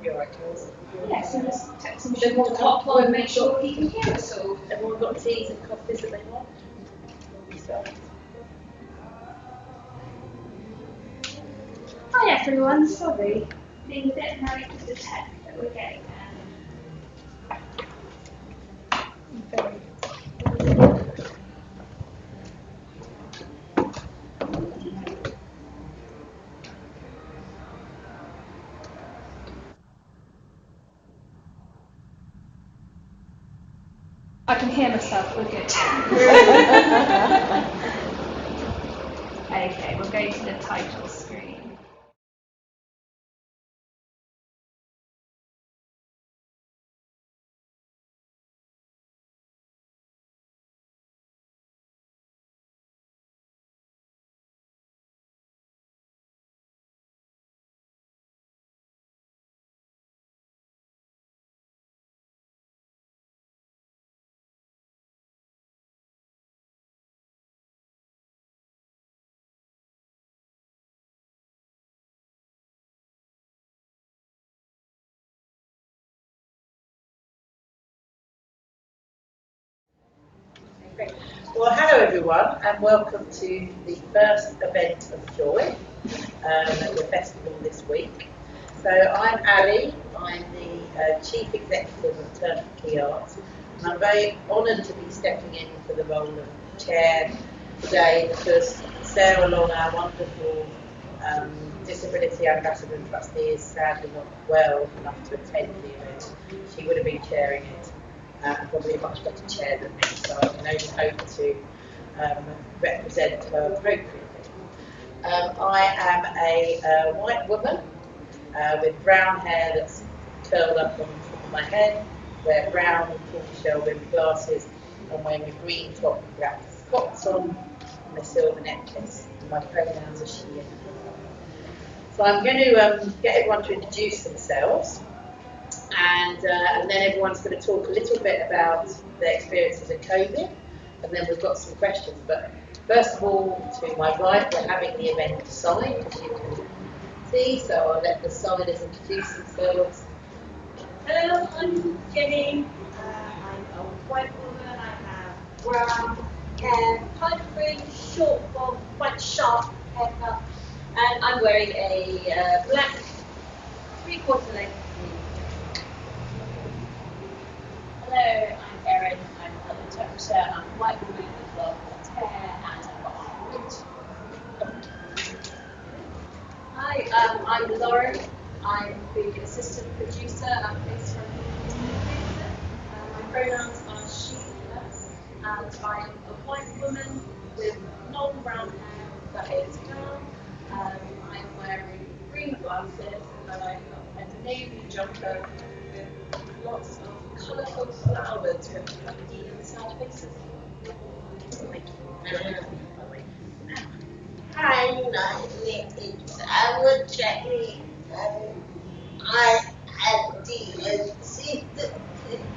You're right, Jules. Yes, and just text him to the hotline and make sure he can hear us all. Everyone got teas and coffees that they want? So. Hi everyone, sorry. Being a bit annoyed with the tech that we're getting there. I can hear myself, we're good. Okay, we'll go to the title screen. Well, hello everyone, and welcome to the first event of Joy at the festival this week. So I'm Ali, I'm the Chief Executive of Turf Key Arts, and I'm very honoured to be stepping in for the role of Chair today because Sarah Long, our wonderful Disability Ambassador and Trustee, is sadly not well enough to attend the event. She would have been chairing it. Probably a much better chair than me, so I can only hope to represent her appropriately. I am a white woman with brown hair that's curled up on the top of my head, wear brown tortoiseshell rimmed glasses, and wearing a green top with black spots on and a silver necklace. And my pronouns are she and her. So I'm going to get everyone to introduce themselves. And then everyone's going to talk a little bit about their experiences of COVID, and then we've got some questions. But first of all, to my right, we're having the event sign, as you can see, so I'll let the signers introduce themselves. Hello, I'm Jenny. I'm a white woman. I have brown hair, kind of really short, bob, quite sharp haircut, and I'm wearing a black three-quarter length. Hello, I'm Erin. I'm an interpreter. I'm a white woman with long blonde hair and I've got a root. Hi, I'm Lauren. I'm the assistant producer. I'm based from my pronouns are she, her, and I'm a white woman with long brown hair that is brown. I'm wearing green glasses and I've got a navy jumper with lots of colourful flowers with happy and sad faces. Thank you. Hi, it's Anna Jenny. I am the assistant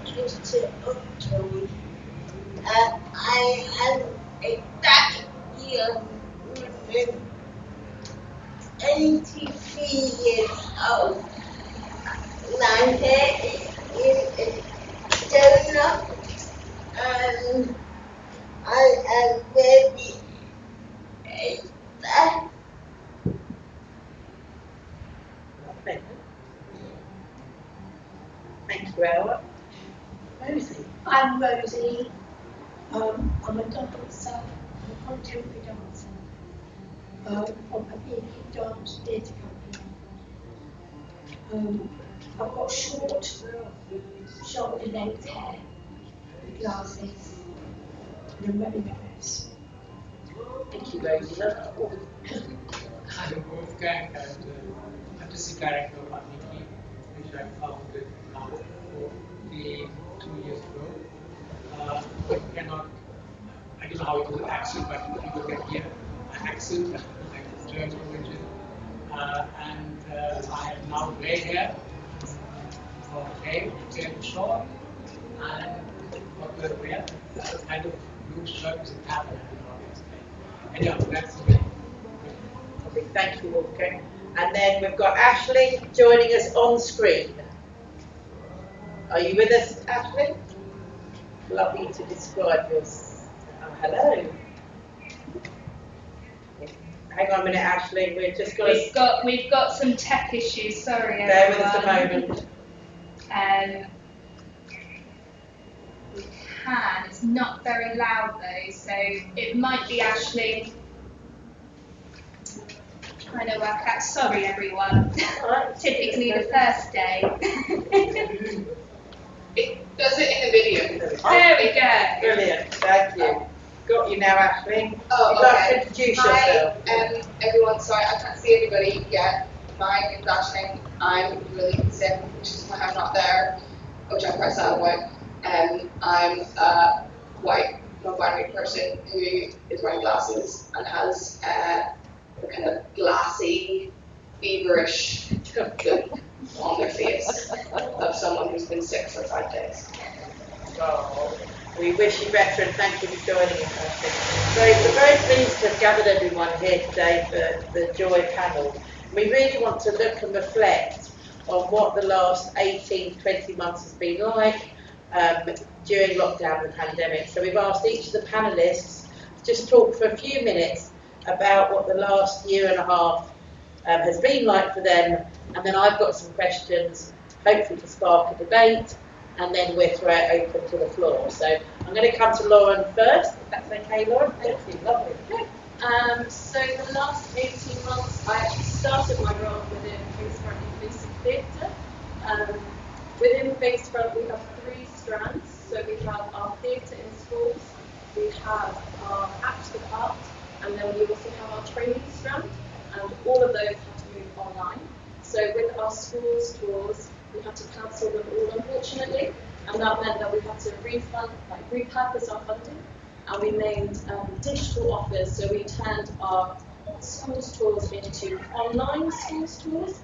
producer of Joey. I am a black young woman, 83 years old. My hair is donut, and I am wearing a black. Thank you, Ella. Rosie. I'm Rosie. I'm a dancer, a contemporary dancer from a big dance theatre company. I've got short, shoulder length hair, with glasses, and I'm wearing a dress. Thank you, Rosie. I'm Wolfgang, and artistic director of Niki, which I founded now 42 years ago. I don't know how it will accent, but people can hear an accent, like German origin. And I have now grey hair, or tail short, and what do I wear? Kind of blue shirt with a cap and everything. Anyhow, that's me. Thank you, Wolfgang. And then we've got Ashley joining us on screen. Are you with us, Ashley? Love you to describe yours. Oh, hello. Hang on a minute, Ashley. We've just got We've got some tech issues. Sorry, bear with everyone. us a moment. We can. It's not very loud though, so it might be Ashley trying to work out. Sorry, everyone. Typically the first day. It does it in the video. There we go. Brilliant. Thank you. Got you now, Ashley. Oh, You'd like okay. to introduce Hi, yourself. everyone. Sorry, I can't see everybody yet. My name is Ashley. I'm really sick, which is why I'm not there, which I'm quite sad about. I'm a white, non-binary person who is wearing glasses and has a kind of glassy, feverish look on their face of someone who's been sick for 5 days. Oh, we wish you better and thank you for joining us, Ashley. So we're very pleased to have gathered everyone here today for the Joy panel. We really want to look and reflect on what the last 18 to 20 months has been like during lockdown and the pandemic. So we've asked each of the panellists to just talk for a few minutes about what the last year and a half has been like for them, and then I've got some questions, hopefully to spark a debate, and then we'll throw it open to the floor. So I'm going to come to Lauren first, if that's okay, Lauren. Thank you, lovely. So the last 18 months, I actually started my role within Facefront Inclusive Theatre. Within Facefront, we have 3 strands. So we have our theatre in schools, we have our Act the Part, and then we also have our training strand. And all of those have to move online. So with our schools tours, we had to cancel them all, unfortunately, and that meant that we had to repurpose our funding, and we made digital offers. So we turned our schools tours into online schools tours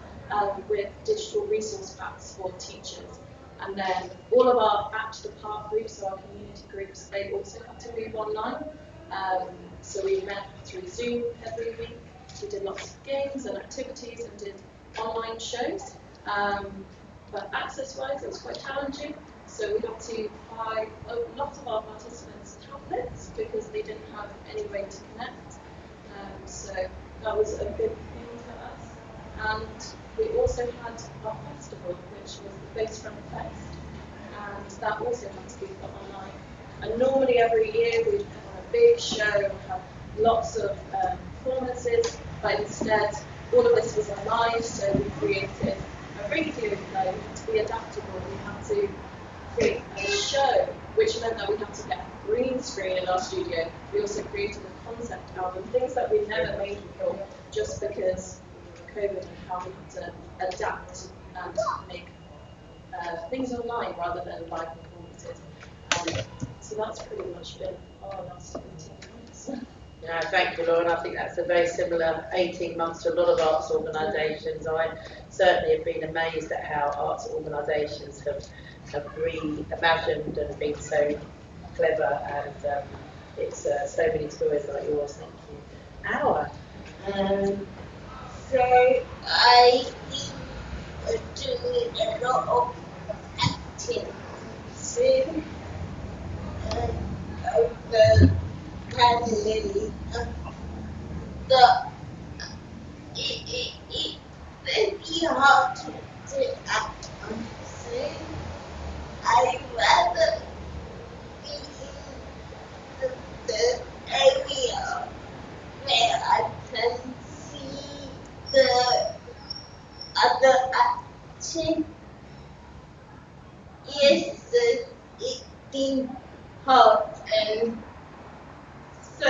with digital resource packs for teachers. And then all of our Act the Part groups, so our community groups, they also had to move online. So we met through Zoom every week. We did lots of games and activities and did online shows. But access-wise, it was quite challenging. So we had to buy lots of our participants tablets because they didn't have any way to connect. So that was a big thing for us. And we also had our festival, which was the Facefront Fest, and that also had to be put online. And normally every year we'd have a big show and have lots of performances, but instead all of this was online, so we created a radio play. We had to be adaptable. We had to create a show, which meant that we had to get a green screen in our studio. We also created a concept album, things that we'd never made before, just because of COVID and how we had to adapt and make things online rather than live performances. So that's pretty much been our last 18 months. Yeah, thank you, Lauren. I think that's a very similar 18 months to a lot of arts organisations. I certainly have been amazed at how arts organisations have reimagined and been so clever, and it's so many stories like yours. Thank you. Hour. So I think we're doing a lot of acting soon of the pandemic, but it's very hard to act on soon. I'd rather be in the area where I can see the other acting. Yes, it's been hard, and so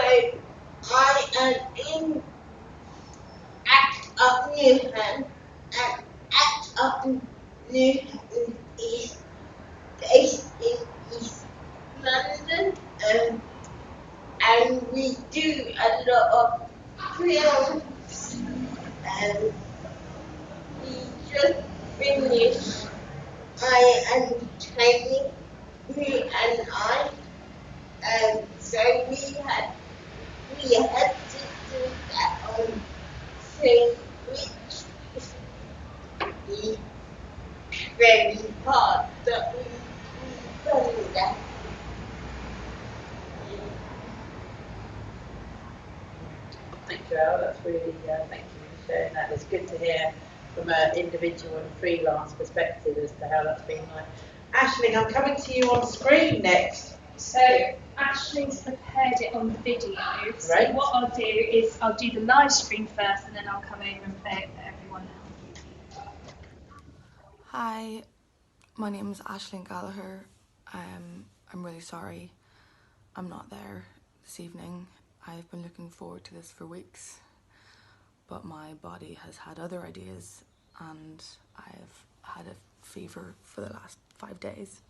I am in Act Up Newham, and Act Up Newham is based in East London, and we do a lot of films, and we just finished I am training, me and I, so we had to do that on film, which very hard, but we done that. Thank you, Al. That's really, thank you for sharing that. It's good to hear from an individual and freelance perspective as to how that's been like. Aisling, I'm coming to you on screen next. So Ashley's prepared it on the video. So Right. what I'll do is I'll do the live stream first, and then I'll come over and play it for everyone else. Hi, my name is Aisling Gallagher. I'm really sorry I'm not there this evening. I've been looking forward to this for weeks, but my body has had other ideas and I've had a fever for the last 5 days.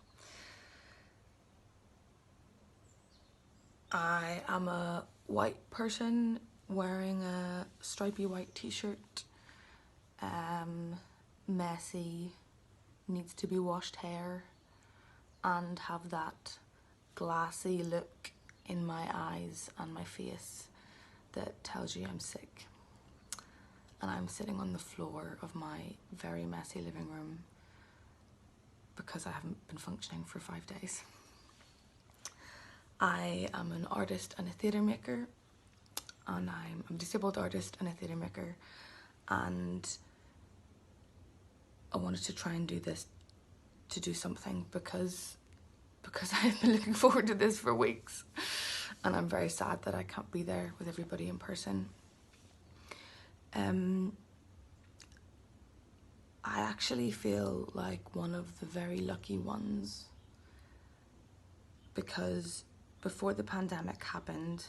I am a white person wearing a stripy white t-shirt, messy, needs to be washed hair, and have that glassy look in my eyes and my face that tells you I'm sick. And I'm sitting on the floor of my very messy living room because I haven't been functioning for 5 days. I am an artist and a theatre maker, and I'm a disabled artist and a theatre maker, and I wanted to try and do this to do something because I've been looking forward to this for weeks, and I'm very sad that I can't be there with everybody in person. I actually feel like one of the very lucky ones, because before the pandemic happened,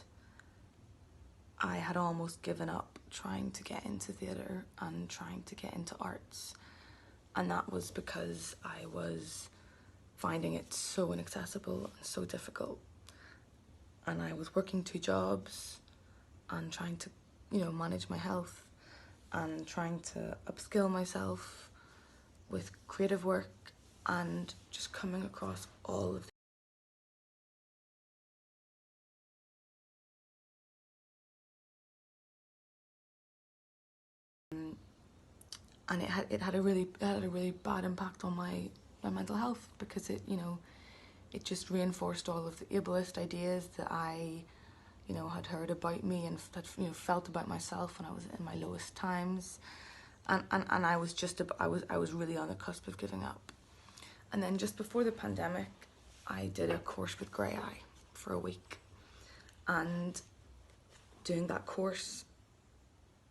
I had almost given up trying to get into theatre and trying to get into arts, and that was because I was finding it so inaccessible and so difficult, and I was working 2 jobs and trying to, manage my health and trying to upskill myself with creative work, and just coming across all of and it had a really bad impact on my mental health, because it just reinforced all of the ableist ideas that I had heard about me and had felt about myself when I was in my lowest times, and I was really on the cusp of giving up. And then just before the pandemic, I did a course with Grey Eye for a week, and doing that course,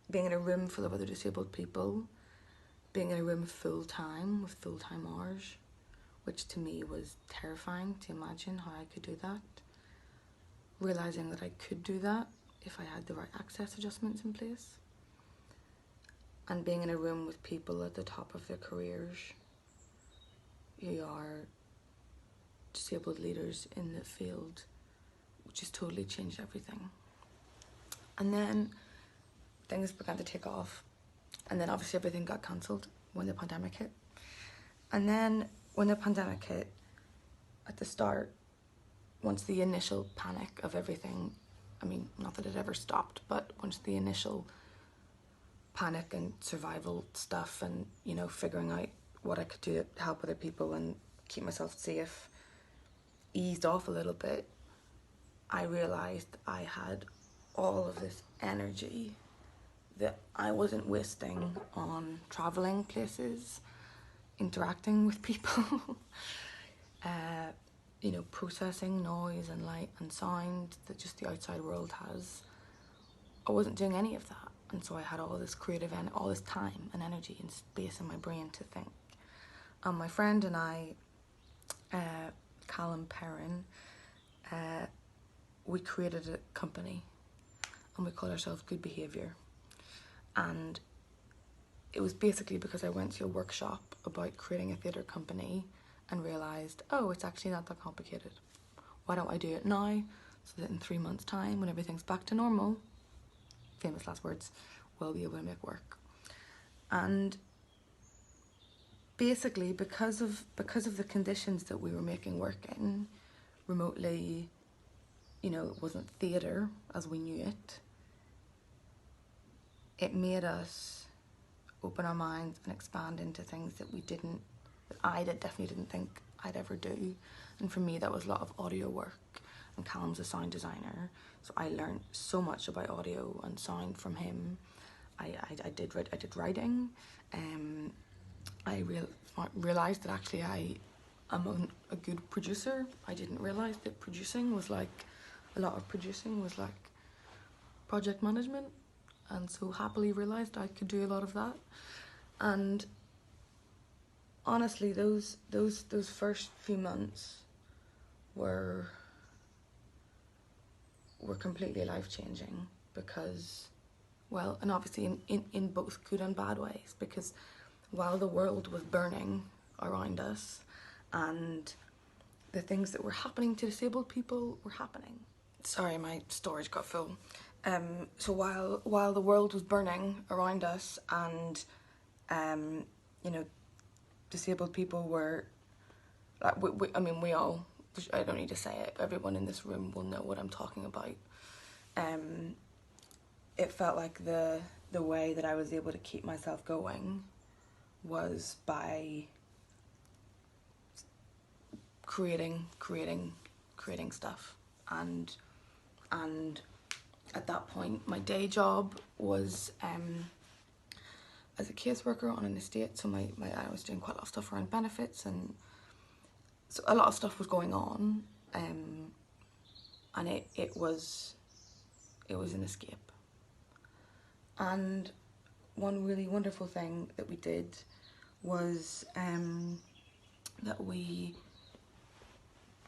being in a room full of other disabled people, being in a room full-time with full-time hours, which to me was terrifying to imagine how I could do that. Realising that I could do that if I had the right access adjustments in place. And being in a room with people at the top of their careers who are disabled leaders in the field, which has totally changed everything. And then things began to take off. And then obviously everything got cancelled when the pandemic hit. And then when the pandemic hit, at the start, once the initial panic of everything, not that it ever stopped, but once the initial panic and survival stuff and, figuring out what I could do to help other people and keep myself safe eased off a little bit, I realised I had all of this energy that I wasn't wasting on travelling places, interacting with people, processing noise and light and sound that just the outside world has. I wasn't doing any of that, and so I had all this creative and all this time and energy and space in my brain to think. My friend and I, Callum Perrin, we created a company, and we called ourselves Good Behaviour. And it was basically because I went to a workshop about creating a theatre company and realised, oh, it's actually not that complicated. Why don't I do it now, so that in 3 months' time, when everything's back to normal, famous last words, we'll be able to make work. And basically, because of the conditions that we were making work in, remotely, it wasn't theatre as we knew it, it made us open our minds and expand into things that that I definitely didn't think I'd ever do. And for me, that was a lot of audio work, and Callum's a sound designer, so I learned so much about audio and sound from him. I did writing. I realised that actually I am a good producer. I didn't realise that a lot of producing was like project management, and so happily realised I could do a lot of that. And honestly, those first few months were completely life-changing, because, well, and obviously in both good and bad ways, because while the world was burning around us and the things that were happening to disabled people were happening. Sorry, my storage got full. So while the world was burning around us and you know, disabled people were, like, we all, I don't need to say it, everyone in this room will know what I'm talking about. It felt like the way that I was able to keep myself going was by creating stuff. And at that point, my day job was as a caseworker on an estate, so I was doing quite a lot of stuff around benefits, and so a lot of stuff was going on, and it was an escape. And one really wonderful thing that we did was that we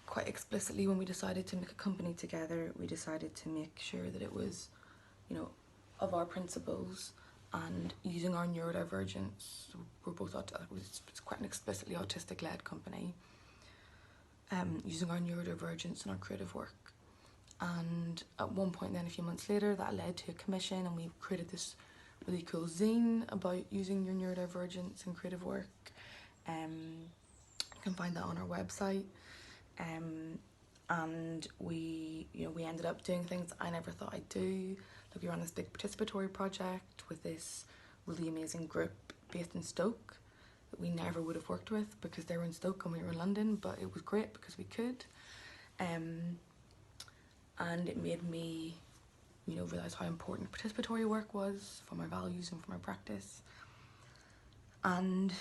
quite explicitly, when we decided to make a company together, we decided to make sure that it was, you know, of our principles and using our neurodivergence. We're both it's quite an explicitly autistic-led company. Using our neurodivergence in our creative work. And at one point then, a few months later, that led to a commission, and we created this really cool zine about using your neurodivergence in creative work. You can find that on our website. And we ended up doing things I never thought I'd do. Like, we ran this big participatory project with this really amazing group based in Stoke that we never would have worked with because they were in Stoke and we were in London, but it was great because we could. And it made me, you know, realise how important participatory work was for my values and for my practice. And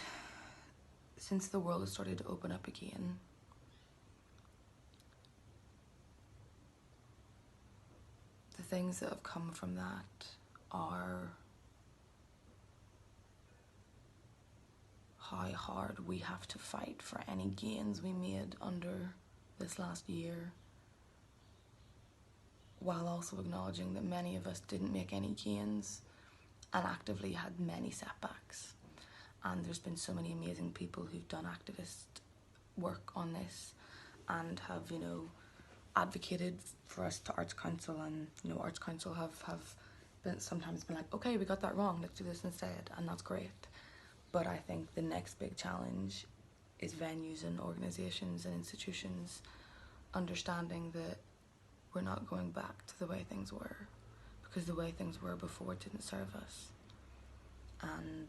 since the world has started to open up again, the things that have come from that are how hard we have to fight for any gains we made under this last year, while also acknowledging that many of us didn't make any gains and actively had many setbacks. And there's been so many amazing people who've done activist work on this and have, you know, advocated for us to Arts Council, and, you know, Arts Council have sometimes been like, okay, we got that wrong, let's do this instead, and that's great. But I think the next big challenge is venues and organisations and institutions understanding that we're not going back to the way things were, because the way things were before didn't serve us. And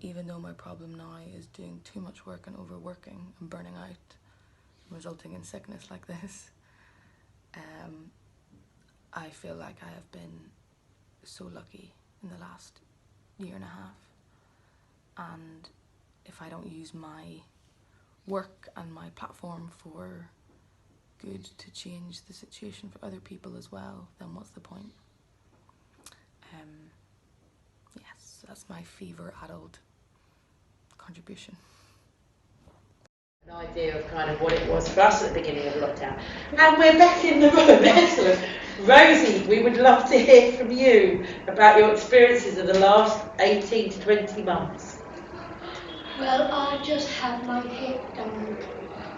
even though my problem now is doing too much work and overworking and burning out, resulting in sickness like this, I feel like I have been so lucky in the last year and a half. And if I don't use my work and my platform for good to change the situation for other people as well, then what's the point? Yes, that's my fever-addled contribution. An idea of kind of what it was for us at the beginning of lockdown. And we're back in the room. Excellent. Rosie, we would love to hear from you about your experiences of the last 18 to 20 months. Well, I just had my hip done,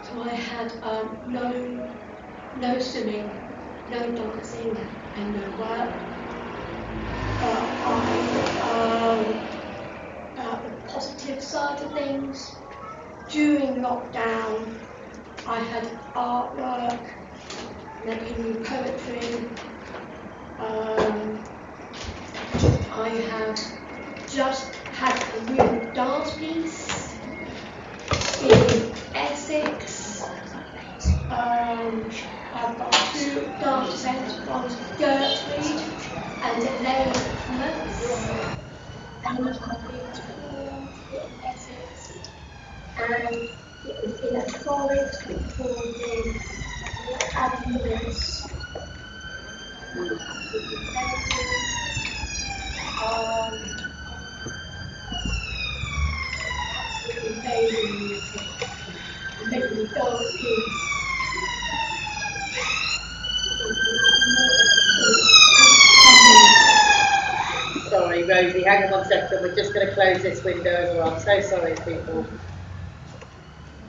so I had no swimming, no dancing, and no work. About the positive side of things, during lockdown, I had artwork, making new poetry. I had just had a real dance piece in Essex. I've got 2 dance events, one's Gertrude and Elaine Hammersmith, and it was on a big pool in Essex, and it was in a forest before the ambulance. Absolutely amazing music, amazing dance piece. Sorry, Rosie, hang on 1 second. We're just going to close this window as well. I'm so sorry, people.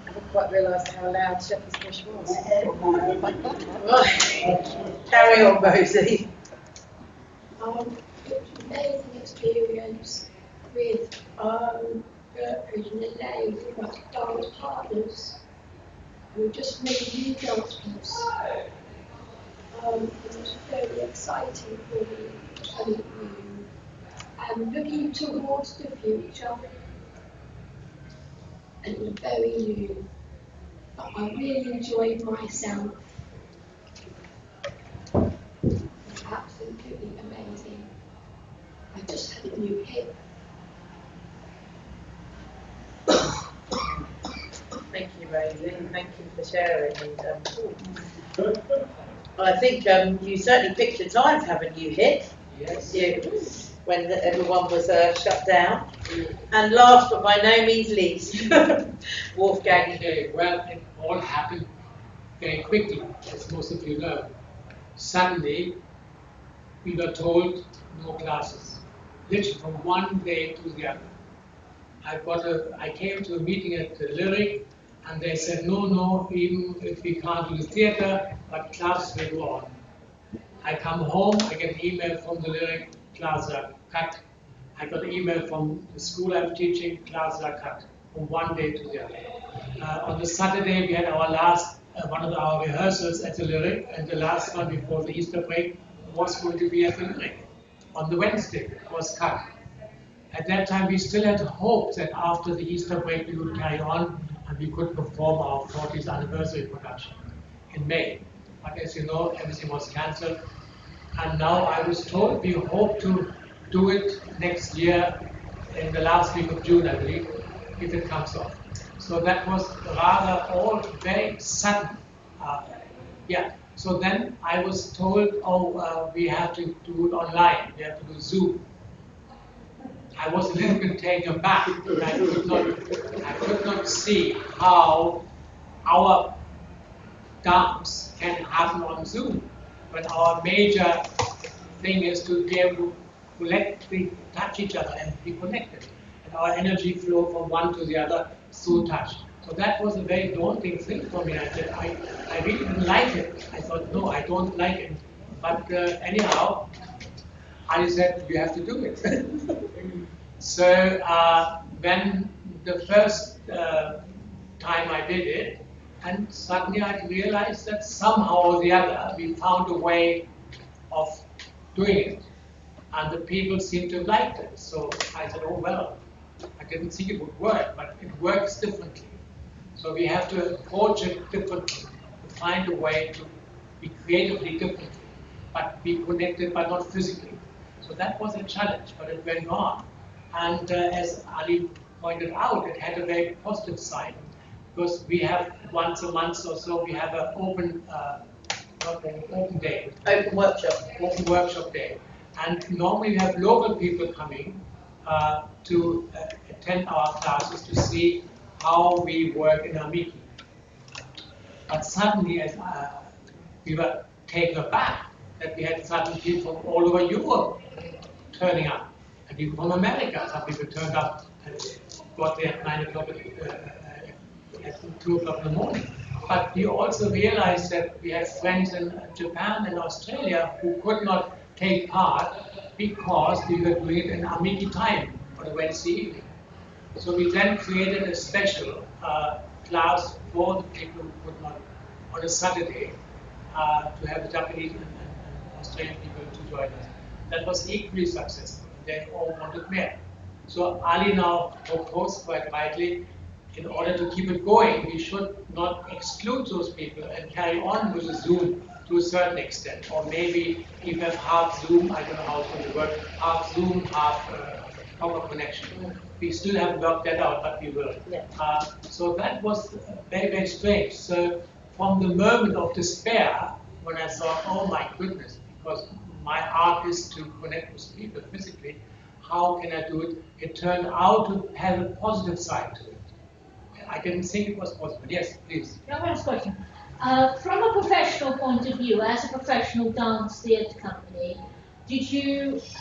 I didn't quite realise how loud Shepherd's Bush was. Right. Carry on, Rosie. It was an amazing experience with Gertrude and Elaine, who were dance partners, who just made a new dance piece. It was very exciting for me to meet you and looking towards the future. And it was very new, but I really enjoyed myself. It's absolutely amazing. I just had a new hip. Thank you, Rosie, and thank you for sharing. And, I think you certainly picked your time to have a new hit. Yes. When everyone was shut down. And last but by no means least, Wolfgang. Okay, well, it all happened very quickly, as most of you know. Suddenly, we were told no classes, literally from one day to the other. I came to a meeting at the Lyric, and they said, no, even if we can't do the theater, but classes will go on. I come home, I get an email from the Lyric, classes are cut. I got an email from the school I'm teaching, classes are cut, from one day to the other. On the Saturday, we had our last, one of our rehearsals at the Lyric, and the last one before the Easter break was going to be at the Lyric. On the Wednesday, it was cut. At that time, we still had hope that after the Easter break, we would carry on and we could perform our 40th anniversary production in May. But as you know, everything was cancelled. And now I was told we hope to do it next year in the last week of June, I believe, if it comes off. So that was rather all very sudden. So then I was told, we have to do it online, we have to do Zoom. I was a little bit taken aback. I could not see how our dance can happen on Zoom, but our major thing is to be able to collectively touch each other and be connected, and our energy flow from one to the other through touch. So that was a very daunting thing for me. I said, I really didn't like it. I thought, no, I don't like it. But anyhow, I said, you have to do it. So when the first time I did it, and suddenly I realized that somehow or the other we found a way of doing it, and the people seemed to have liked it. So I said, oh well, I didn't think it would work, but it works differently. So we have to approach it differently, to find a way to be creatively differently, but be connected but not physically. So that was a challenge, but it went on. And as Ali pointed out, it had a very positive side, because we have once a month or so, we have an open day. Open workshop. Open workshop day. And normally we have local people coming to attend our classes to see how we work in Amiki. But suddenly, as we were taken aback that we had certain people from all over Europe turning up. And people from America, some people turned up and got there at 9 o'clock at 2 o'clock in the morning. But we also realized that we had friends in Japan and Australia who could not take part because we were doing it in Amiki time on a Wednesday evening. So we then created a special class for the people who could not on a Saturday to have the Japanese and Australian people to join us. That was equally successful. They all wanted more. So Ali now proposed quite rightly, in order to keep it going, we should not exclude those people and carry on with the Zoom to a certain extent. Or maybe even have half Zoom, I don't know how it's going to work, half Zoom, half proper connection. We still haven't worked that out, but we will. Yeah. So that was very, very strange. So from the moment of despair, when I thought, oh my goodness, because my art is to connect with people physically, how can I do it? It turned out to have a positive side to it. I didn't think it was possible. Yes, please. Can I ask a question? From a professional point of view, as a professional dance theatre company,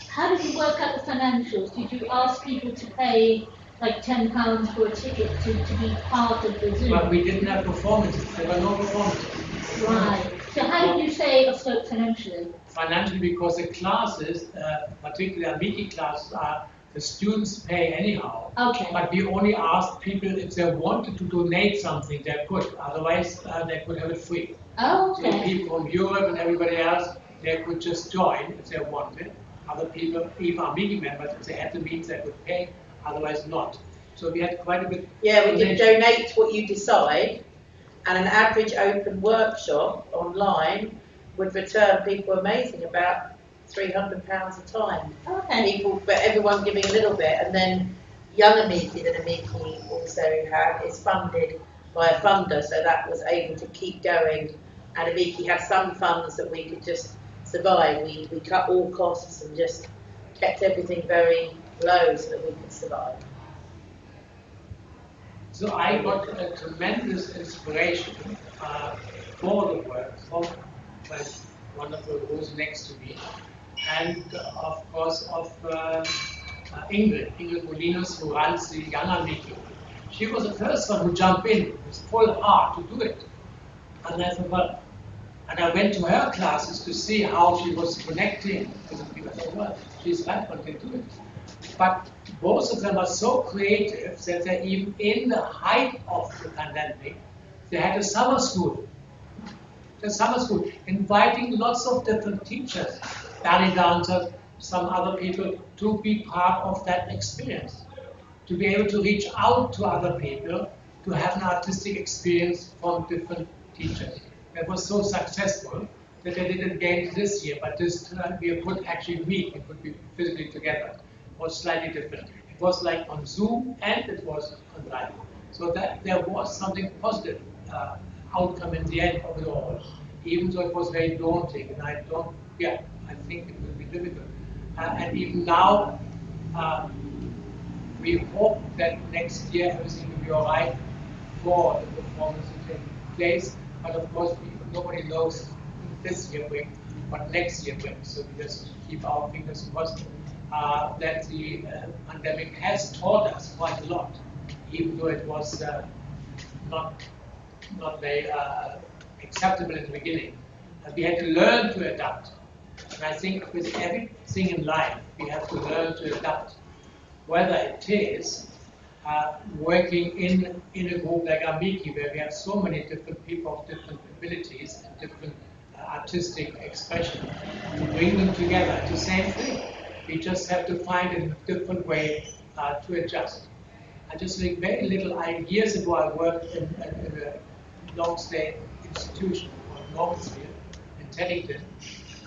how did you work out the financials? Did you ask people to pay like £10 for a ticket to be part of the Zoom? Well, we didn't have performances. There were no performances. Right. So how did you say it was financially? Financially, because the classes, particularly Amiki classes, the students pay anyhow. Okay. But we only asked people if they wanted to donate something, they could. Otherwise, they could have it free. Oh, okay. So people from Europe and everybody else, they could just join if they wanted. Other people, even Amiki members, if they had the means, they could pay. Otherwise, not. So we had quite a bit. Yeah, we did donate what you decide, and an average open workshop online would return people amazing about £300 a time. Okay. People, but everyone giving a little bit, and then Young Amiki that Amiki also had is funded by a funder, so that was able to keep going. And Amiki had some funds that we could just survive. We cut all costs and just kept everything very low so that we could survive. So I got a tremendous inspiration for the work from my wonderful who's next to me, and of course of Ingrid Molinos, who runs the Young Amiki. She was the first one who jumped in with full heart to do it. And I thought, well, and I went to her classes to see how she was connecting with the people. I thought, well, she's right, one can do it. But both of them are so creative that they even in the height of the pandemic, they had a summer school. Inviting lots of different teachers, ballet dancers, some other people to be part of that experience. To be able to reach out to other people, to have an artistic experience from different teachers. That was so successful that they did it again this year, but this time we could actually meet, we could be physically together. It was slightly different. It was like on Zoom and it was online. So that there was something positive outcome in the end of it all, even though it was very daunting. And I think it will be difficult. And even now, we hope that next year everything will be all right for the performance to take place. But of course, nobody knows this year brings, what next year brings. So we just keep our fingers crossed that the pandemic has taught us quite a lot, even though it was not very acceptable in the beginning. We had to learn to adapt. And I think with everything in life, we have to learn to adapt. Whether it is working in a group like Amiki, where we have so many different people of different abilities and different artistic expression, to bring them together. It's the same thing. We just have to find a different way to adjust. I just think very little. Years ago, I worked in a long-stay institution called Normansphere in Teddington,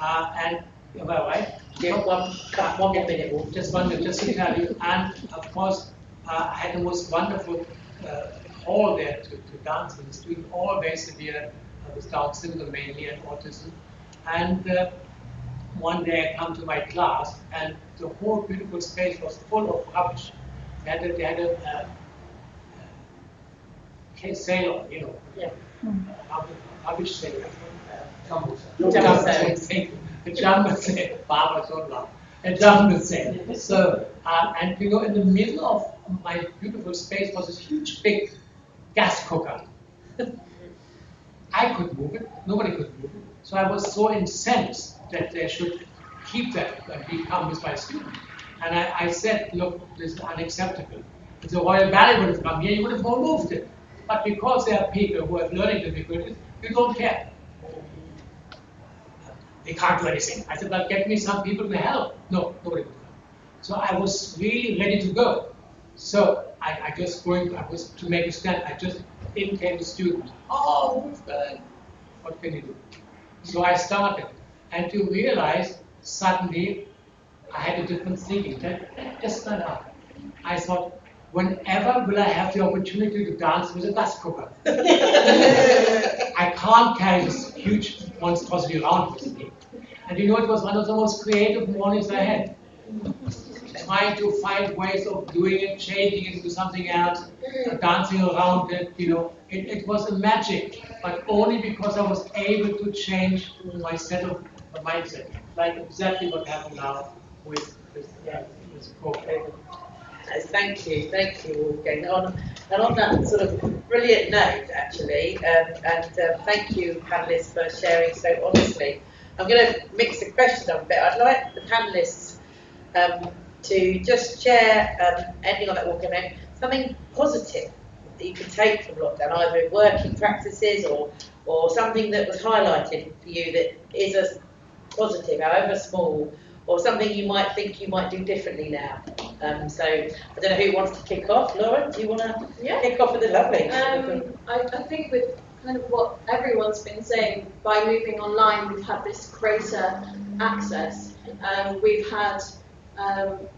and am I right? Yeah, one minute. Just to tell you, and of course, I had the most wonderful hall there to dance with. The students all very severe with Down syndrome mainly and autism. And one day I come to my class, and the whole beautiful space was full of rubbish. They had a sailor, you know, rubbish sailor. Jumbo sailor. A jumbo sailor. Barbara don't laugh. A jumbo sailor. So, and you know, in the middle of my beautiful space was this huge big gas cooker. I could move it, nobody could move it. So I was so incensed that they should keep that and become with my student. And I said, look, this is unacceptable. If the Royal Ballet would have come here, you would have removed it. But because there are people who have learning difficulties, you don't care. They can't do anything. I said, well, get me some people to help. No, nobody would come. So I was really ready to go. So I was to make a stand. I just in came the student. Oh, Wolfgang, what can you do? So I started, and to realize suddenly I had a different thinking. That's not enough. I thought, whenever will I have the opportunity to dance with a dust cooker? I can't carry this huge monstrosity around with me. And you know, it was one of the most creative mornings I had. Trying to find ways of doing it, changing it into something else, dancing around it, you know. It was a magic, but only because I was able to change my mindset. Like exactly what happened now with Coco. Thank you, Wolfgang. On that sort of brilliant note, actually, thank you, panellists, for sharing so honestly. I'm going to mix the questions up a bit. I'd like the panellists to just share, ending on that Wolfgang note, something positive that you can take from lockdown, either in working practices or something that was highlighted for you that is a positive, however small, or something you might think you might do differently now. So I don't know who wants to kick off. Lauren, do you want to kick off with the lovely? I think with kind of what everyone's been saying, by moving online, we've had this greater access. We've had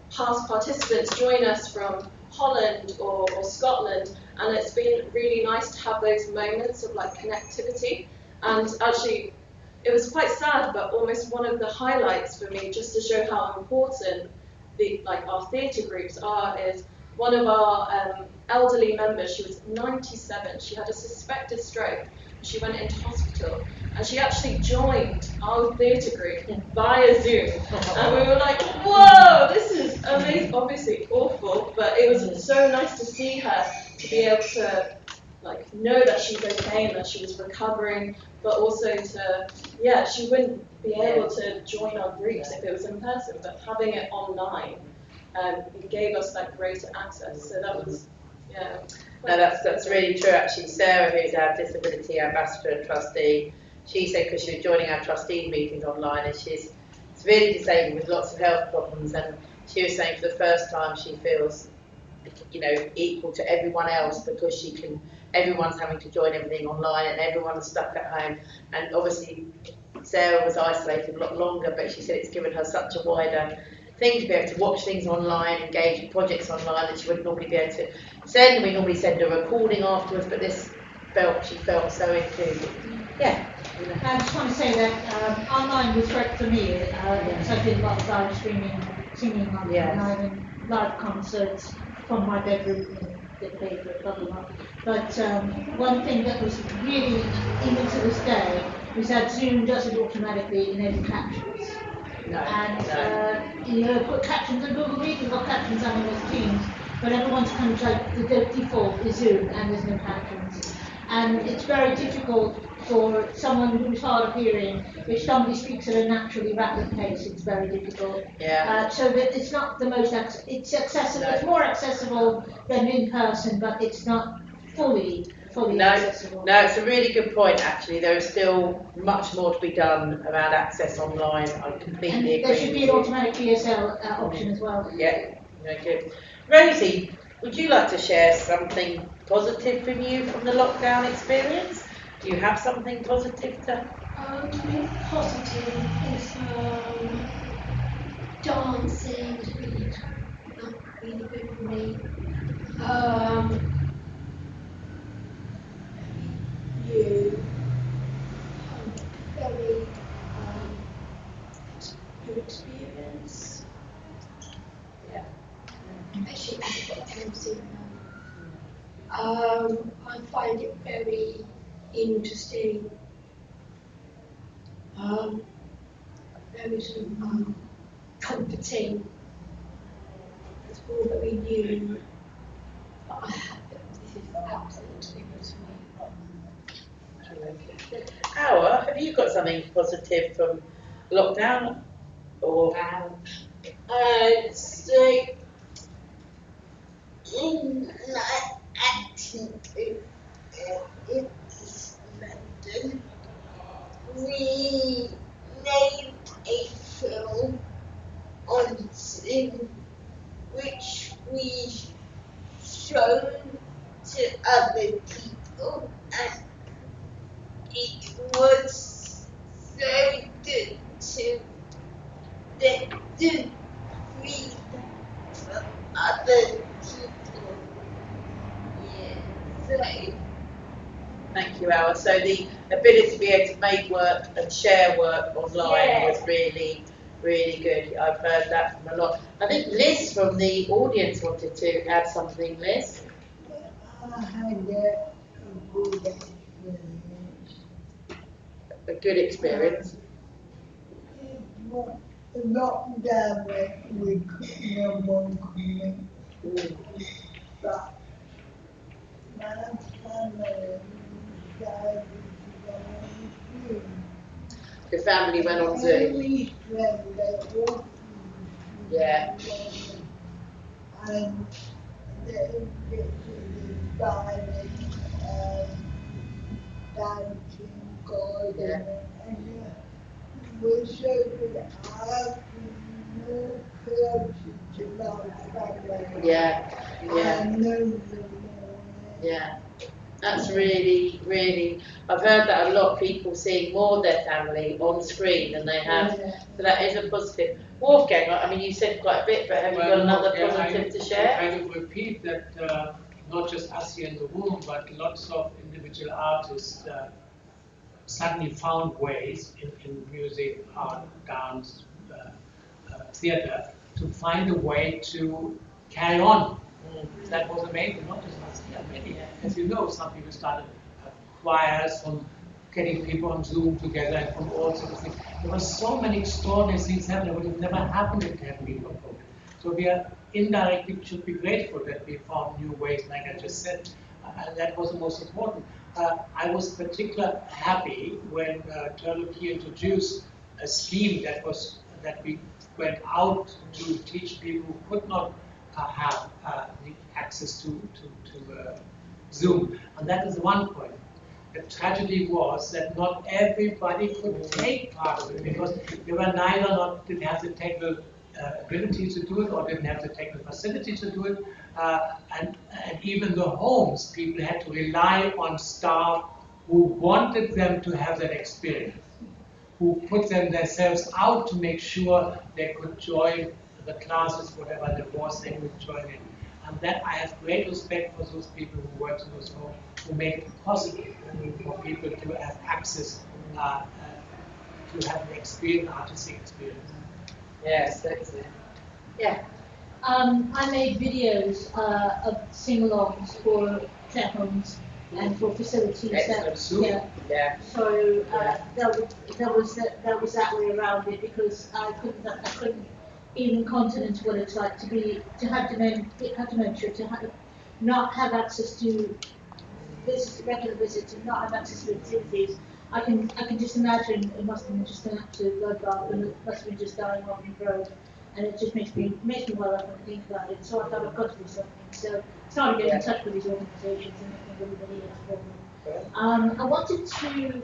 past participants join us from Holland or Scotland, and it's been really nice to have those moments of like connectivity. And actually, it was quite sad, but almost one of the highlights for me, just to show how important our theatre groups are, is one of our elderly members. She was 97. She had a suspected stroke. She went into hospital, and she actually joined our theatre group via Zoom. And we were like, "Whoa, this is amazing!" Obviously awful, but it was so nice to see her, to be able to know that she's okay and that she was recovering, but also she wouldn't be able to join our groups if it was in person, but having it online, it gave us that greater access. So that was, No, that's really true. Actually, Sarah, who's our disability ambassador and trustee, she said, because she was joining our trustee meetings online, and she's severely disabled with lots of health problems, and she was saying for the first time she feels, equal to everyone else, because everyone's having to join everything online and everyone's stuck at home. And obviously Sarah was isolated a lot longer, but she said it's given her such a wider thing to be able to watch things online, engage in projects online that she wouldn't normally be able to send. We normally send a recording afterwards, but she felt so included. Yeah. I just want to say that online was great for me, because I did a lot of live streaming, singing online, and live concerts from my bedroom in the paper, blah blah blah. But one thing that was really, even to this day, is that Zoom does it automatically in edit captions. Put captions on Google Meet, we've got captions on MS Teams, but everyone's kind of like the default is Zoom and there's no captions. And it's very difficult for someone who's hard of hearing, if somebody speaks at a naturally rapid pace, it's very difficult. So that it's not the most, it's accessible, it's more accessible than in person, but it's not fully accessible. No, it's a really good point actually. There is still much more to be done around access online. I completely agree. There should be an automatic PSL option as well. Yeah, very good. Rosie, would you like to share something positive from you from the lockdown experience? Do you have something positive to? Positive is dancing is really good for me. Very good experience. Yeah. Especially as a MC. I find it very interesting. Very sort of comforting. It's all very new. But this is absolutely good to me. Awa, have you got something positive from lockdown? Or I'd say in my activity in London, we made a film on Zoom was so good to read from other people. Yeah, so. Thank you, Al. So the ability to be able to make work and share work online was really, really good. I've heard that from a lot. I think Liz from the audience wanted to add something. Liz? I had a good experience. A good experience. The lockdown we no one coming, but my family decided to go on Zoom. Your family went on Zoom. Yeah. And they decided dancing, garden, and we're so good. I have more closer to my family. Yeah. I know them more. Yeah. That's really, really, I've heard that a lot, people seeing more of their family on screen than they have, so that is a positive. Wolfgang, I mean, you said quite a bit, but have you got another positive to share? I kind of repeat that not just us here in the room, but lots of individual artists suddenly found ways in music, art, dance, theatre, to find a way to carry on. That was amazing, not just us here. Many, as you know, some people started choirs from getting people on Zoom together and from all sorts of things. There were so many extraordinary things happening that would have never happened if it hadn't been for COVID. So we are indirectly should be grateful that we found new ways, like I just said. That was the most important. I was particularly happy when Turkey introduced a scheme that we went out to teach people who could not have the access to Zoom. And that is one point. The tragedy was that not everybody could take part of it because they were didn't have the technical ability to do it or didn't have the technical facility to do it. And even the homes, people had to rely on staff who wanted them to have that experience, who put themselves out to make sure they could join the classes, whatever there was, they would join in. And that I have great respect for those people who work in those homes, who make it possible for people to have access to have an experience, artistic experience. Yes, excellent. Yeah. I made videos of sing-alongs for care homes and for facilities. Yeah. So that was that way around it because I couldn't even continent what it's like to have dementia, not have access to regular visits and not have access to activities. I can just imagine it must have been just an absolute bloodbath and it must have been just dying off in the road. And it just makes me well up when I think about it. So I thought I've got to do something. So I started getting in touch with these organisations and everybody else for them. I wanted to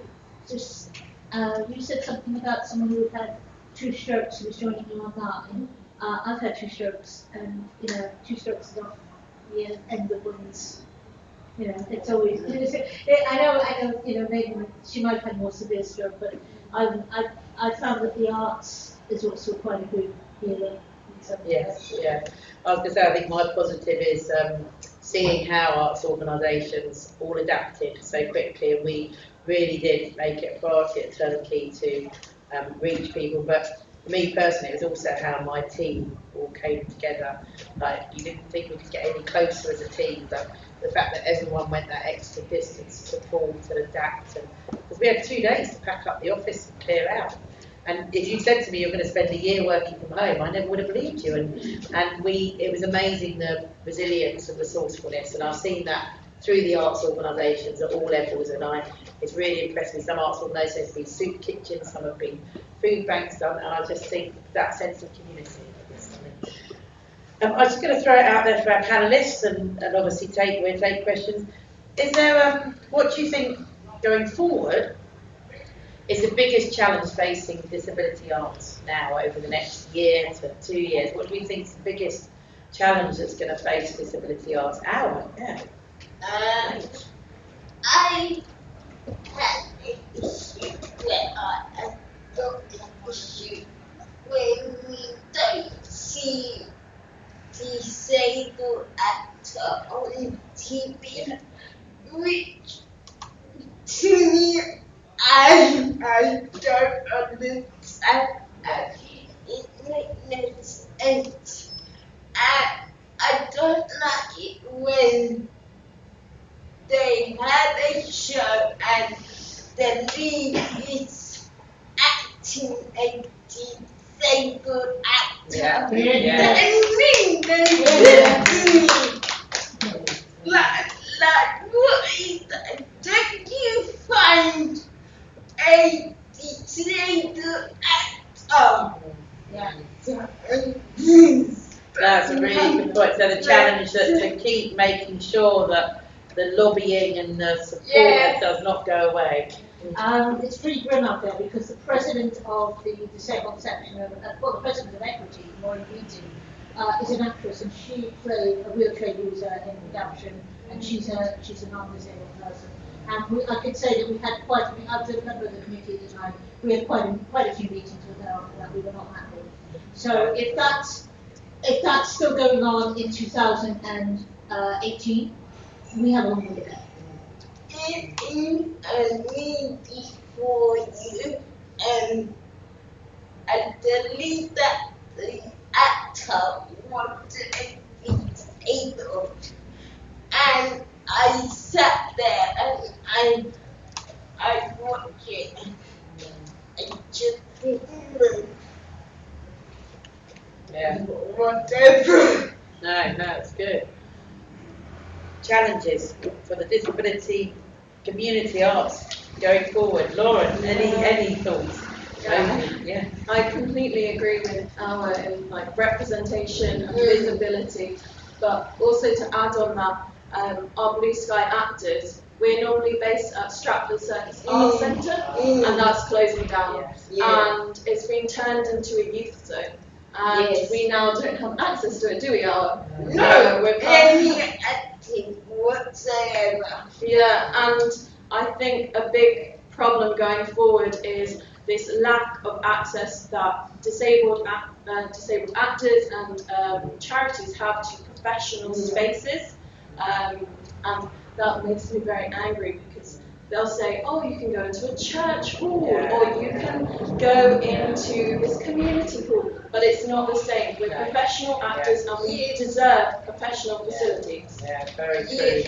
just, you said something about someone who had 2 strokes who was joining you online. I've had 2 strokes, and 2 strokes is not the end of one's. It's always. I know. Maybe she might have had more severe stroke, but I found that the arts is also quite a good healer. Yes, yeah. I was going to say, I think my positive is seeing how arts organisations all adapted so quickly, and we really did make it a priority at Turnkey to reach people. But for me personally, it was also how my team all came together. Like, you didn't think we could get any closer as a team, but the fact that everyone went that extra distance to support and adapt, and because we had 2 days to pack up the office and clear out. And if you said to me you're going to spend a year working from home, I never would have believed you. And it was amazing, the resilience and resourcefulness, and I've seen that through the arts organisations at all levels, and it's really impressed me. Some arts organisations have been soup kitchens, some have been food banks done, and I just think that sense of community. I'm just going to throw it out there for our panellists, and obviously take questions. Is there what do you think going forward is the biggest challenge facing disability arts now over the next year to 2 years? What do we think is the biggest challenge that's going to face disability arts? Al, yeah. I had a huge I don't understand and it makes sense. And I don't like it when they have a show and the lead is acting a disabled actor. Yeah. I mean, they like what is that? Don't you find a disabled actor? Yeah. That's a really good point. So the challenge is to keep making sure that the lobbying and the support does not go away. It's pretty grim out there because the president of the disabled section of, well, the president of Equity, Maureen Beatty, is an actress and she played a wheelchair user in production and she's a non-disabled person. And I could say that we had quite, I was a member of the committee at the time, we had quite a few meetings with her after that, we were not happy. So if that's still going on in 2018, we have a long way to go. It is a need for you and the lead that the actor wanted to be disabled. And I sat there and I watched it. I just didn't whatever. No, it's good. Challenges for the disability community arts going forward. Lauren, any thoughts? Yeah. I completely agree with our representation and visibility, but also to add on that, our Blue Sky actors, we're normally based at Stratford Circus Arts Centre, and that's closing down, and it's been turned into a youth zone, and we now don't have access to it, do we? No, we're any acting whatsoever. Yeah, and I think a big problem going forward is this lack of access that disabled actors and charities have to professional spaces, and that makes me very angry because they'll say, oh, you can go into a church hall or you can go into this community pool, but it's not the same. We're professional actors and we deserve professional facilities. Yeah, very true.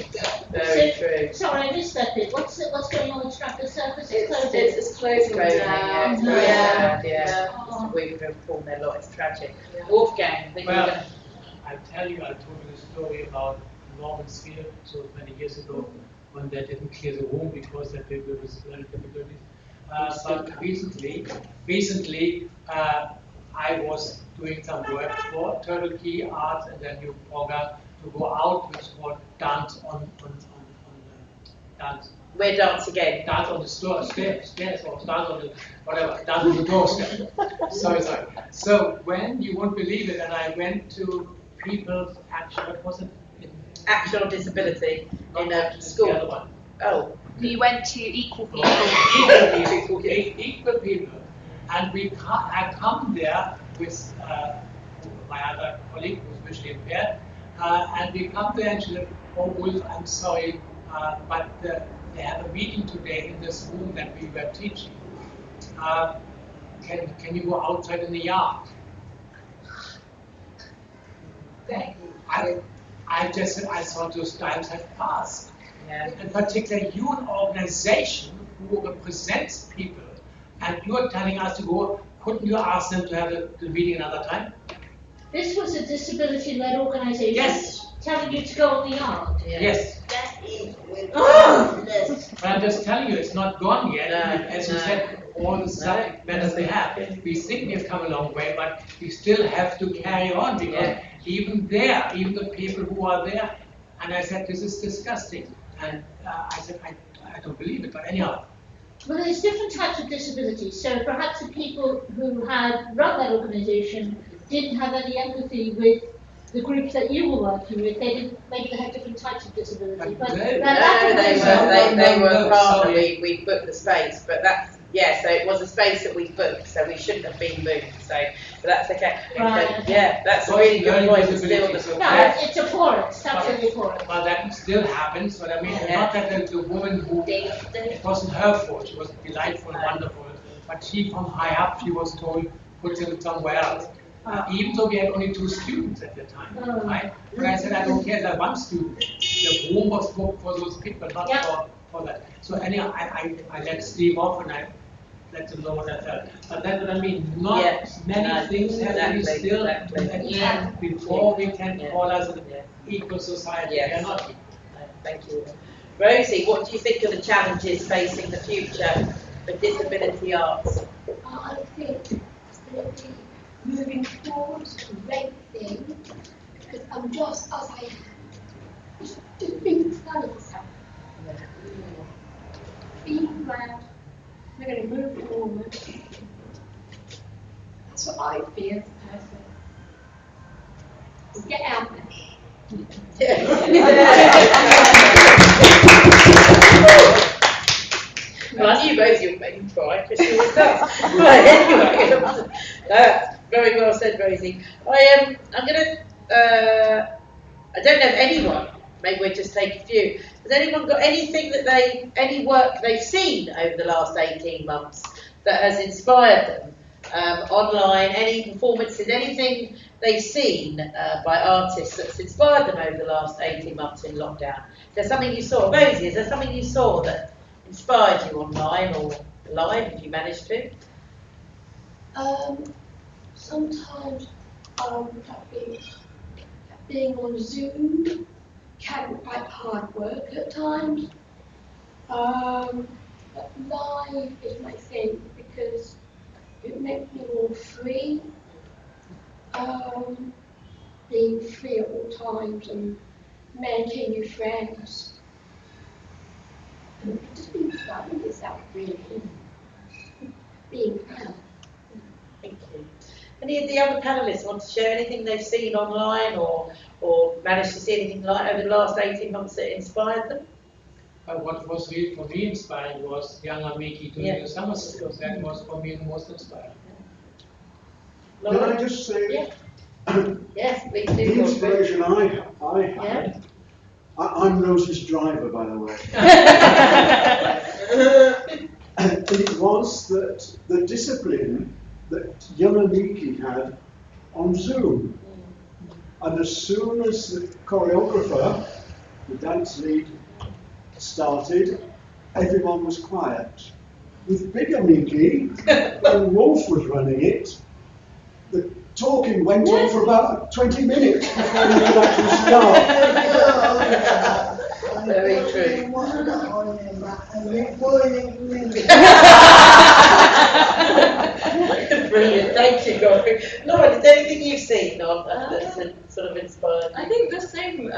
Very true. Sorry, I missed that bit. What's going on with Stratford Circus? It's closing down. Yeah. We've informed their lot. It's tragic. Wolfgang, I'll tell you, I told you the story about Norman's Field, so many years ago, when they didn't clear the room because they had people with learning difficulties. But recently, I was doing some work for Turtle Key Arts and their new program to go out, which is called Dance on Dance. Where dance again? Dance on the stairs or dance on the whatever, dance on the doorstep. sorry. So when you won't believe it, and I went to people's action. What was it? Action on disability in a school. The other one. Oh. You went to Equal People. Equal People, and I come there with my other colleague who's visually impaired, and we come there and she said, oh Wolf, I'm sorry, but they have a meeting today in this room that we were teaching. Can you go outside in the yard? I just said, I thought those times had passed. Yeah. And particularly you, an organization who represents people, and you're telling us to go, couldn't you ask them to have the meeting another time? This was a disability-led organization. Yes. Telling you to go in the yard. Yeah. Yes. That is But I'm just telling you, it's not gone yet. As you said, all the subject matters they have. We think we've come a long way, but we still have to carry on because even the people who are there, and I said, this is disgusting. And I said, I don't believe it, but anyhow. Well, there's different types of disabilities. So perhaps the people who had run that organization didn't have any empathy with the groups that you were working with. Maybe they had different types of disability. But they were part of we booked the space, but that's so it was a space that we booked, so we shouldn't have been moved. So that's okay. Right. But, that's a really good point. It's abhorrent. It's absolutely abhorrent. Well, that still happens, but I mean, not that the woman who, it wasn't her fault, she was delightful, wonderful, but she from high up, she was told, put him somewhere else. Even though we had only 2 students at the time, right? But I said, I don't care, there's 1 student. The room was booked for those people, not for that. So anyhow, I let Steve off and I let them know what I felt. But that's what I mean. Not many things have to be still intact before we can call us an equal society. Yes. We are not equal. Thank you. Rosie, what do you think are the challenges facing the future for disability arts? I think it's going to be moving towards a great thing, because I'm just as I am. Just being yourself. Being glad. We're going to move forward. That's what I feel as a person. Just get out there. Well, I knew Rosie would make me cry, because she always does. But anyway, very well said, Rosie. I'm going to, I don't know if anyone, maybe we'll just take a few. Has anyone got anything that any work they've seen over the last 18 months that has inspired them? Online, any performances, anything they've seen by artists that's inspired them over the last 18 months in lockdown? Is there something you saw? Rosie, is there something you saw that inspired you online or live, if you managed to? Sometimes being on Zoom can be quite hard work at times. But live is my thing because it makes me more free. Being free at all times and making new friends. And just being proud of yourself, really. Being proud. Thank you. Any of the other panellists want to share anything they've seen online or managed to see anything like over the last 18 months that inspired them? What was really for me inspiring was young Amiki doing the summer school. That was for me the most inspiring. Can I just say? Yes, please do. The inspiration I had. I'm Rosie's driver, by the way. And it was that the discipline that young Amiki had on Zoom. And as soon as the choreographer, the dance lead, started, everyone was quiet. With Big Amiki, when Wolf was running it, the talking went on for about 20 minutes before we could actually start. Very true. Brilliant, thank you, Godfrey. Lauren, is there anything you've seen that's sort of inspired you? I think the same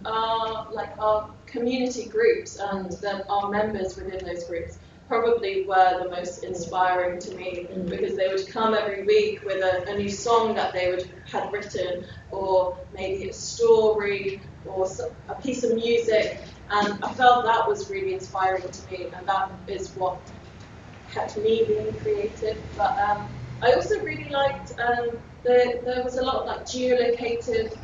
our community groups and our members within those groups probably were the most inspiring to me because they would come every week with a new song that they had written, or maybe a story or a piece of music, and I felt that was really inspiring to me, and that is what kept me being creative. But I also really liked there was a lot of like geolocated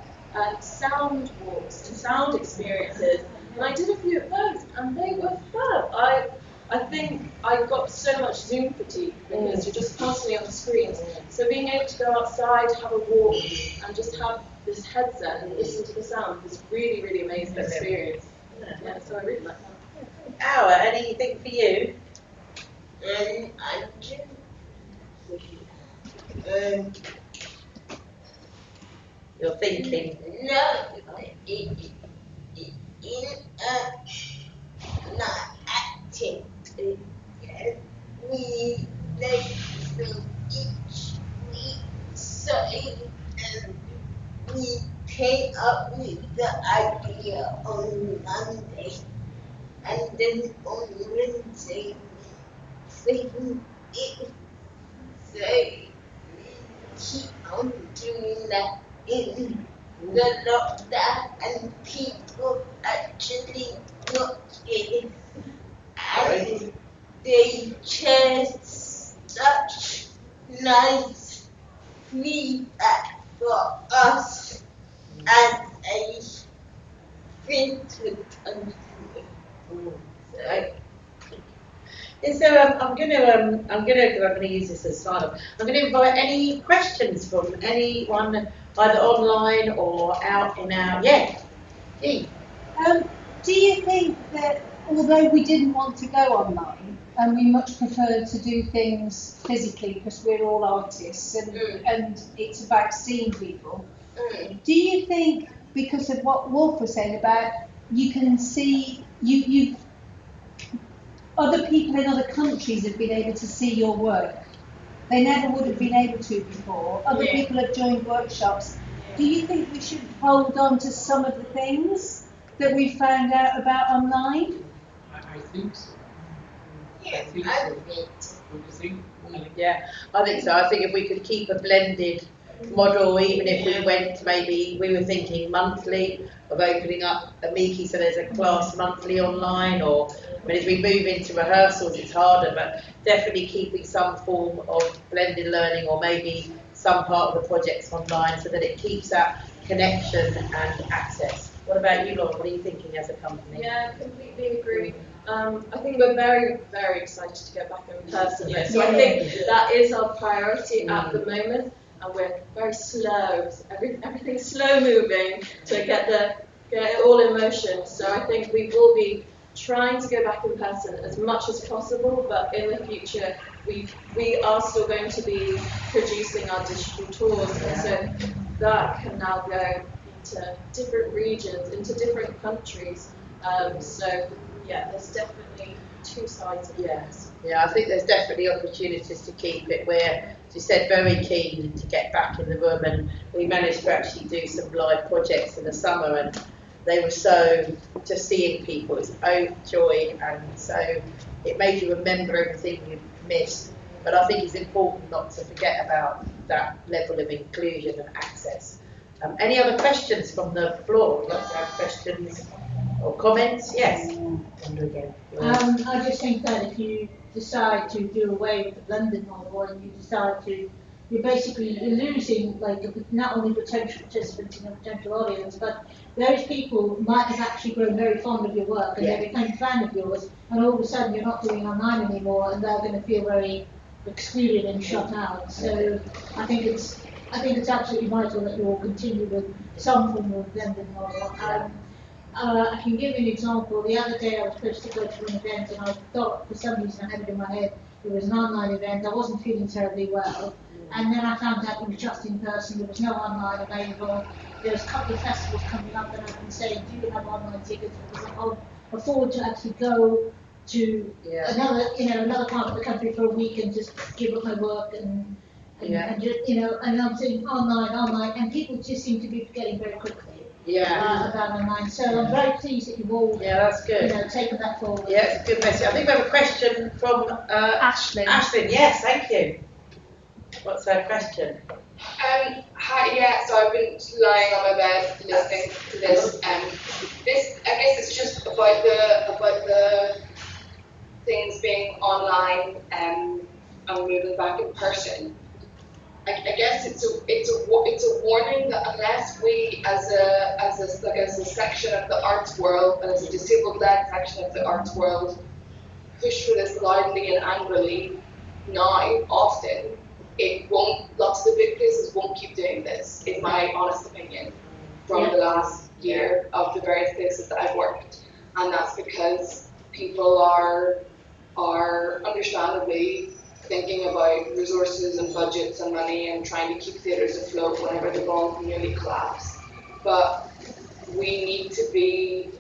sound walks and sound experiences, and I did a few of those, and they were fab. I think I got so much Zoom fatigue because you're just constantly on the screens. So being able to go outside, have a walk, and just have this headset and listen to the sound was really, really amazing experience. Yeah, so I really like that. Awa, anything for you? I do. You're thinking? No, not acting. We listen each week, say, and we came up with the idea on Monday, and then on Wednesday, saying it, say, keep on doing that in the lockdown, and people actually got it. And they shared such nice feedback for us as a printed country. Is there? I'm gonna use this as sign off. I'm gonna invite any questions from anyone, either online or out in our. Yeah. Dee. Do you think that although we didn't want to go online and we much prefer to do things physically because we're all artists and it's about seeing people, do you think because of what Wolf was saying about you can see you other people in other countries have been able to see your work? They never would have been able to before. Other people have joined workshops. Do you think we should hold on to some of the things that we found out about online? I think so. Yeah, I think so. What do you think? Yeah, I think so. I think if we could keep a blended model, even if we went maybe, we were thinking monthly of opening up a Miki, so there's a class monthly online, or I mean, as we move into rehearsals, it's harder, but definitely keeping some form of blended learning, or maybe some part of the projects online, so that it keeps that connection and access. What about you, Laura? What are you thinking as a company? Yeah, completely agree. I think we're very, very excited to get back in person. So I think that is our priority at the moment, and we're very slow. Everything's slow moving to get it all in motion. So I think we will be trying to go back in person as much as possible, but in the future we are still going to be producing our digital tours, and so that can now go into different regions, into different countries. So yeah, there's definitely two sides of this. Yeah, I think there's definitely opportunities to keep it. We're, as you said, very keen to get back in the room, and we managed to actually do some live projects in the summer, and they were so, just seeing people, it's joy, and so it made you remember everything you've missed. But I think it's important not to forget about that level of inclusion and access. Any other questions from the floor? Would you like to have questions or comments? Yes. I just think that if you decide to do away with the blended model and you decide to, you're basically losing not only potential participants in your potential audience, but those people might have actually grown very fond of your work and they become a fan of yours, and all of a sudden you're not doing online anymore, and they're going to feel very excluded and shut out. So I think it's absolutely vital that you all continue with some form of blended model. I can give you an example. The other day I was supposed to go to an event, and I thought for some reason I had it in my head it was an online event. I wasn't feeling terribly well, and then I found out it was just in person. There was no online available. There was a couple of festivals coming up, and I've been saying, do you have online tickets? Because I can't afford to actually go to another part of the country for a week and just give up my work and just, and I'm saying online, and people just seem to be forgetting very quickly. About online. So I'm very pleased that you've all that's good. Taken that forward. Yeah, it's a good message. I think we have a question from Ashley. Ashley, yes, thank you. What's her question? Hi, so I've been lying on my bed listening to this. This, I guess, it's just about the things being online and moving back in person. I guess it's a warning that unless we, as a section of the arts world, and as a disabled-led section of the arts world, push for this loudly and angrily now, often, it won't. Lots of the big places won't keep doing this, in my honest opinion, from the last year of the various places that I've worked, and that's because people are understandably thinking about resources and budgets and money and trying to keep theatres afloat whenever they're going to nearly collapse. But we need to be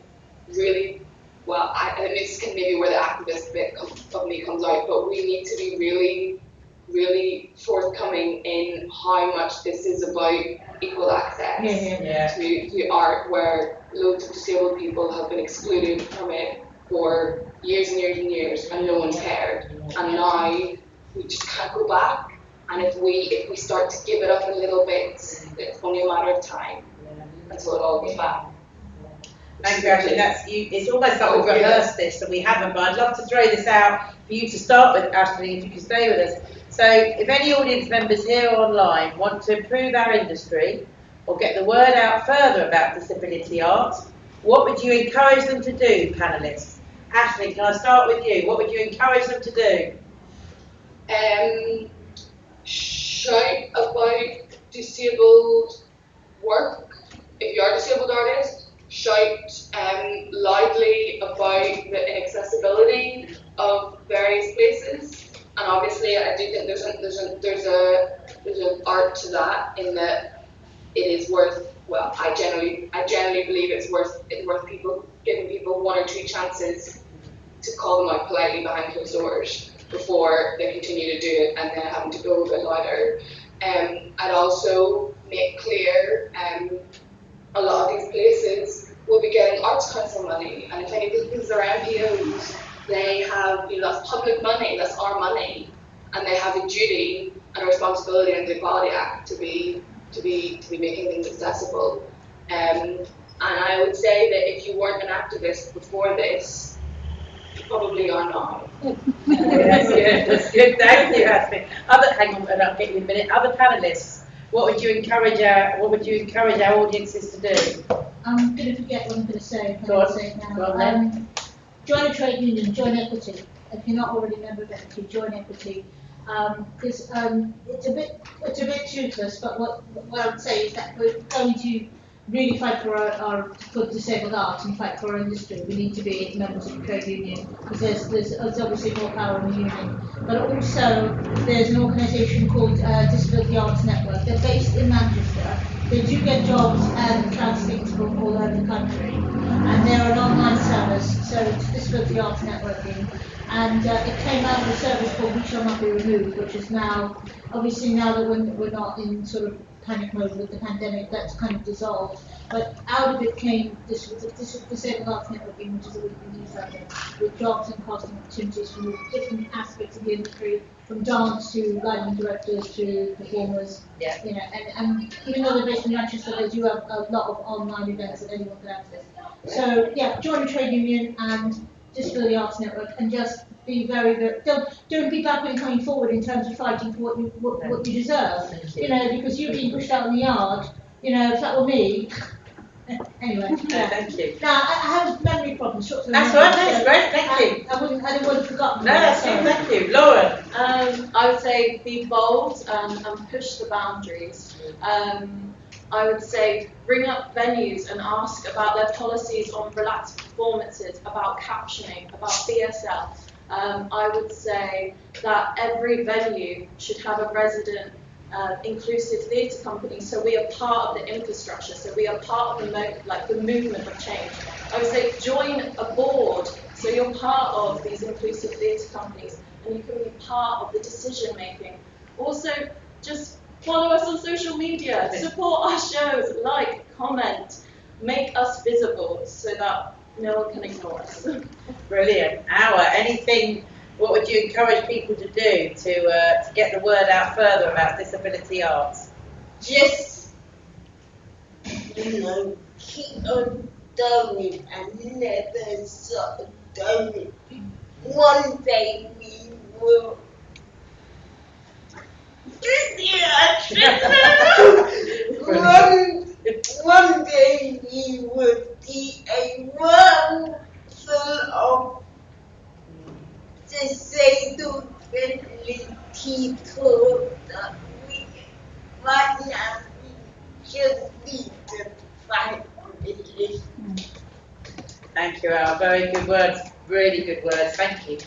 really, and this can maybe where the activist bit of me comes out, but we need to be really, really forthcoming in how much this is about equal access to art, where loads of disabled people have been excluded from it for years and years and years, and no one's cared. And now we just can't go back, and if we start to give it up a little bit, it's only a matter of time until it all goes back. Thank you, Ashley. It's almost like we've rehearsed this and we haven't, but I'd love to throw this out for you to start with, Ashley, if you can stay with us. So if any audience members here or online want to improve our industry or get the word out further about disability art, what would you encourage them to do, panellists? Ashley, can I start with you? What would you encourage them to do? Shout about disabled work. If you are a disabled artist, shout loudly about the inaccessibility of various places. And obviously, I do think there's an art to that, in that it is worth. Well, I generally believe it's worth giving people one or two chances to call them out politely behind closed doors before they continue to do it, and then having to go a bit louder. I'd also make clear a lot of these places will be getting Arts Council money, and if any because they're NPOs, they have, that's public money, that's our money, and they have a duty and a responsibility under the Equality Act to be making things accessible. And I would say that if you weren't an activist before this, you probably are now. That's good. That's good. Thank you, Ashley. Hang on, I'll get you in a minute. Other panelists, what would you encourage our audiences to do? I'm going to forget what I'm going to say. Go on. Say it now. Go on then. Join a trade union. Join Equity. If you're not already a member of Equity, join Equity. Because it's a bit toothless, but what I would say is that we're going to really fight for disabled art and fight for our industry. We need to be members of the trade union, because there's obviously more power in the union. But also there's an organisation called Disability Arts Network. They're based in Manchester. They do get jobs and transcripts from all over the country, and they're an online service. So it's Disability Arts Networking. And it came out of a service called We Shall Not Be Removed, which is now, obviously now that we're not in sort of panic mode with the pandemic, that's kind of dissolved. But out of it came this Disabled Arts Networking, which is a weekly newsletter with jobs and casting opportunities from different aspects of the industry, from dance to lighting directors to performers. Yeah. And even though they're based in Manchester, they do have a lot of online events that anyone can access. So yeah, join a trade union and Disability Arts Network, and just be very, very don't be backward and coming forward in terms of fighting for what you deserve. Because you're being pushed out in the yard. If that were me. Anyway. Yeah. Thank you. Now I have memory problems. That's all right. That's great. Thank you. I didn't want to forget. No, that's good. Thank you, Lauren. I would say be bold and push the boundaries. I would say bring up venues and ask about their policies on relaxed performances, about captioning, about BSL. I would say that every venue should have a resident inclusive theatre company, so we are part of the infrastructure, so we are part of the movement of change. I would say join a board, so you're part of these inclusive theatre companies, and you can be part of the decision making. Also, just follow us on social media, support our shows, comment, make us visible so that no one can ignore us. Brilliant. What would you encourage people to do to get the word out further about disability arts? Just, keep on doing and never stop doing. One day we will. One day we will be a world full of disabled friendly people that we right now we just need to fight with it. Thank you, Al. Very good words. Really good words. Thank you.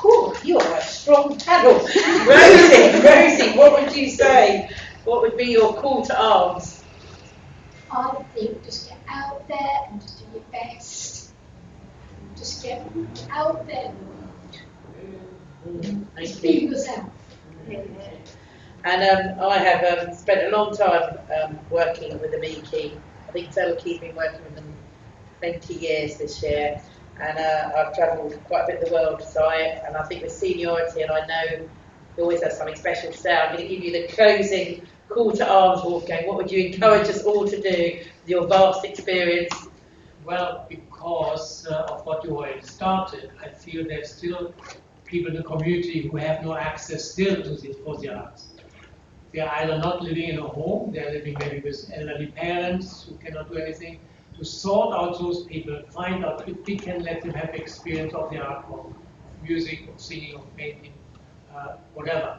Whew, you are a strong panel. Rosie, what would you say? What would be your call to arms? I think just get out there and just do your best. Just get out there. Thank Be you. yourself. And I have spent a long time working with the Miki. I think Telke's been working with them 20 years this year, and I've travelled quite a bit of the world. And I think with seniority, and I know you always have something special to say. I'm going to give you the closing call to arms, Wolfgang. What would you encourage us all to do with your vast experience? Well, because of what you already started, I feel there's still people in the community who have no access still to the arts. They are either not living in a home, they are living maybe with elderly parents who cannot do anything, to sort out those people, find out if we can let them have experience of the art form, music, of singing, of painting, whatever,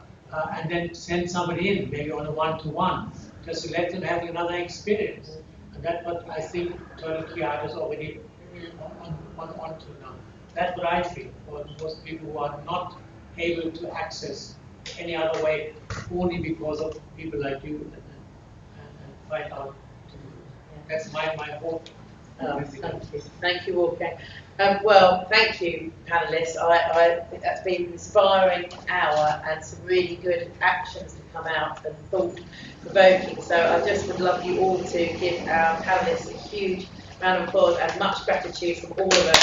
and then send somebody in, maybe on a one-to-one, just to let them have another experience. And that's what I think Turtle Art is already on to now. That's what I feel for most people who are not able to access any other way, only because of people like you and find out. That's my hope. Thank you all. Well, thank you, panellists. I think that's been an inspiring hour and some really good actions to come out and thought-provoking. So I just would love you all to give our panellists a huge round of applause and much gratitude from all of us.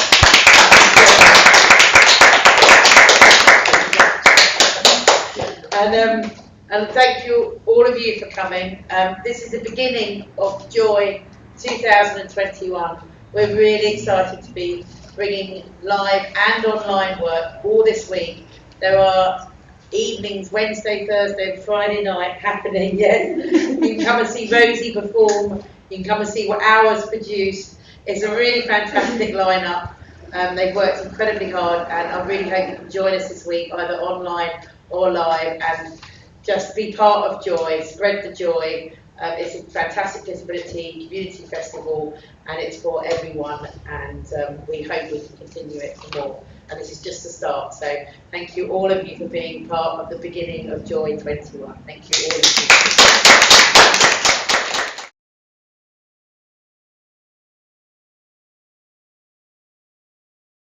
And thank you, all of you, for coming. This is the beginning of Joy 2021. We're really excited to be bringing live and online work all this week. There are evenings, Wednesday, Thursday, and Friday night happening, yes. You can come and see Rosie perform. You can come and see what Hours produced. It's a really fantastic lineup. They've worked incredibly hard, and I really hope you can join us this week, either online or live, and just be part of Joy, spread the joy. It's a fantastic disability community festival, and it's for everyone, and we hope we can continue it for more. And this is just the start, so thank you all of you for being part of the beginning of Joy 21. Thank you all.